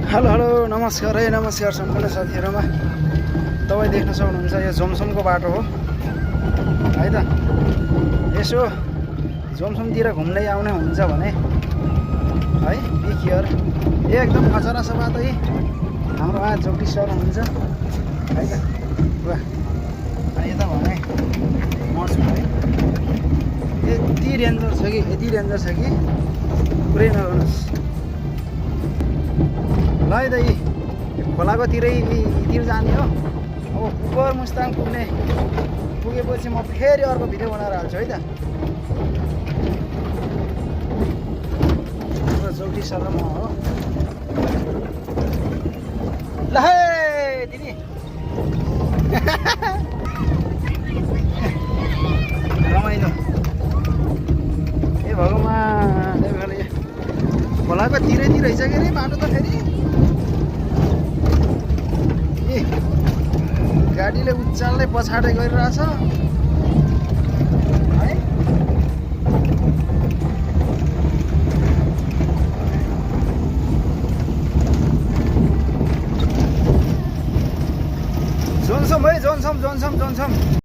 Hello hello नमस्कार है नमस्कार सम्पूर्ण साथीहरुमा तपाई देख्न सक्नुहुन्छ यो जोमसोमको बाटो हो है त। यसो जोमसोमतिर घुम्दै आउने हुन्छ भने है बी केयर एकदम खचरा छ बाटो है। हाम्रो यहाँ जोगी सर हुनुहुन्छ है त। वाह अनि यता भने मर्छु है यति डेन्जर छ कि पुरै नगर्नुस् ल है त। यी खोलाको तिर जाने हो। अब उपर मुस्ताङ पुगेपछि म फेरि अर्को भिडियो बनाएर हाल्छु है त। जोगी सर र म हो ल है दिदी रमाइलो ए भगवान् खोलाको तिरै रहेछ के अरे बाटो त फेरि गाडीले उचाल्दै पछाडै गरिरहेछ है। जोन्सम है जोन्सम